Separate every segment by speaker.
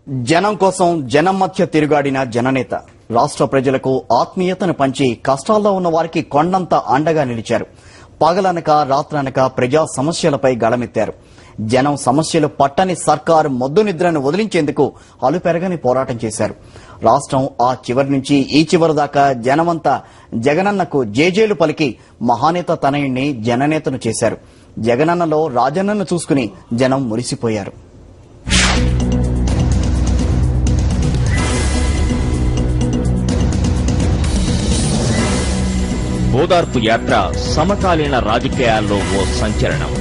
Speaker 1: జనం కోసం జనం మధ్య తిరుగాడిన జననేత రాష్ట్ర ప్రజలకు ఆత్మీయతను పంచి కష్టాల్లో ఉన్న వారికి కొండంత అండగా నిలిచారు. పగలనక రాత్రనక ప్రజా సమస్యలపై గళమెత్తారు. జనం సమస్యలు పట్టని సర్కారు మొద్దు నిద్రను వదిలించేందుకు అలుపెరగని పోరాటం చేశారు. రాష్ట్రం ఆ చివరి నుంచి ఈ చివరి దాకా జనమంతా జగనన్నకు జేజేలు పలికి మహానేత తనయుణ్ణి జననేతను చేశారు. జగనన్నలో రాజన్నను చూసుకుని జనం మురిసిపోయారు.
Speaker 2: ఓదార్పు యాత్ర సమకాలీన రాజకీయాల్లో ఓ సంచలనం.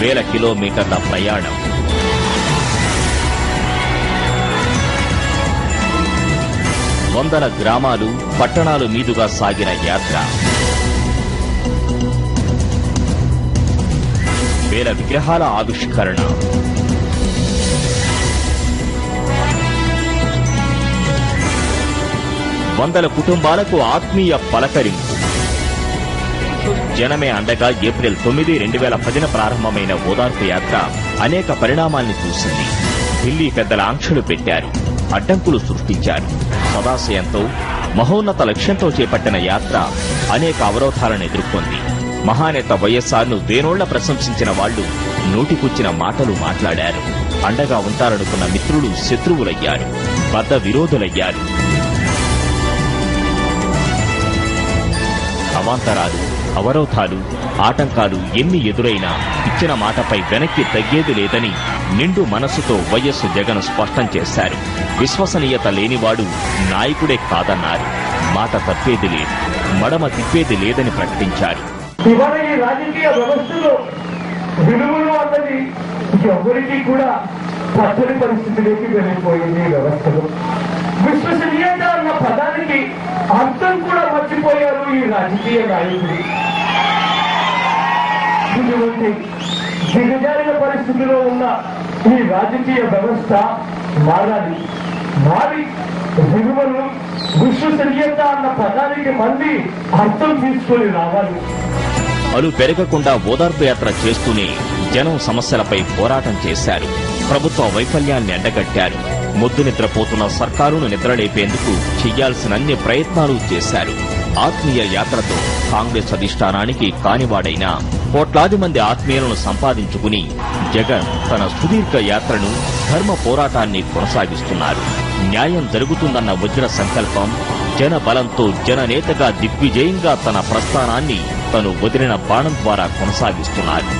Speaker 2: వేల కిలోమీటర్ల ప్రయాణం, వందల గ్రామాలు పట్టణాలు మీదుగా సాగిన యాత్ర, వేల విగ్రహాల ఆవిష్కరణ, వందల కుటుంబాలకు ఆత్మీయ పలకరింపు. జనమే అండగా ఏప్రిల్ 9, 2010 ప్రారంభమైన ఓదార్పు యాత్ర అనేక పరిణామాల్ని చూసింది. ఢిల్లీ పెద్దల ఆంక్షలు పెట్టారు, అడ్డంకులు సృష్టించారు. సదాశయంతో మహోన్నత లక్ష్యంతో చేపట్టిన యాత్ర అనేక అవరోధాలను ఎదుర్కొంది. మహానేత వైఎస్ఆర్ను వేనోళ్ల ప్రశంసించిన వాళ్లు నోటికొచ్చిన మాటలు మాట్లాడారు. అండగా ఉంటారనుకున్న మిత్రులు శత్రువులయ్యారు, బద్ద విరోధులయ్యారు. అవాంతరాలు, అవరోధాలు, ఆటంకాలు ఎన్ని ఎదురైనా ఇచ్చిన మాటపై వెనక్కి తగ్గేది లేదని నిండు మనసుతో వైఎస్ జగన్ స్పష్టం చేశారు. విశ్వసనీయత లేనివాడు నాయకుడే కాదన్నారు. మాట తప్పేది లేదు, మడమ తిప్పేది లేదని ప్రకటించారు.
Speaker 3: ఇవాళ ఈ రాజకీయ వ్యవస్థలో విలువలు అన్నది ఎవరికి కూడా పచ్చని పరిస్థితిలోకి వెళ్ళిపోయింది. ఈ వ్యవస్థలో విశ్వసనీయత అన్న పదానికి అర్థం కూడా మర్చిపోయారు ఈ రాజకీయ నాయకులు. ఇటువంటి దిగజారిన పరిస్థితిలో ఉన్న ఈ రాజకీయ వ్యవస్థ మారాలి. మారి విలువలు విశ్వసనీయత అన్న పదానికి మళ్ళీ అర్థం తీసుకొని రావాలి.
Speaker 2: అలు పెరగకుండా ఓదార్పు యాత్ర చేస్తూనే జనం సమస్యలపై పోరాటం చేశారు. ప్రభుత్వ వైఫల్యాన్ని ఎండగట్టారు. మొద్దు నిద్రపోతున్న సర్కారును నిద్రలేపేందుకు చెయ్యాల్సిన అన్ని ప్రయత్నాలు చేశారు. ఆత్మీయ యాత్రతో కాంగ్రెస్ అధిష్టానానికి కానివాడైనా కోట్లాది మంది ఆత్మీయులను సంపాదించుకుని జగన్ తన సుదీర్ఘ యాత్రను, ధర్మ పోరాటాన్ని కొనసాగిస్తున్నారు. న్యాయం జరుగుతుందన్న వజ్ర సంకల్పం, జన బలంతో జననేతగా దిగ్విజయంగా తన ప్రస్థానాన్ని తను వదిలిన బాణం ద్వారా కొనసాగిస్తున్నారు.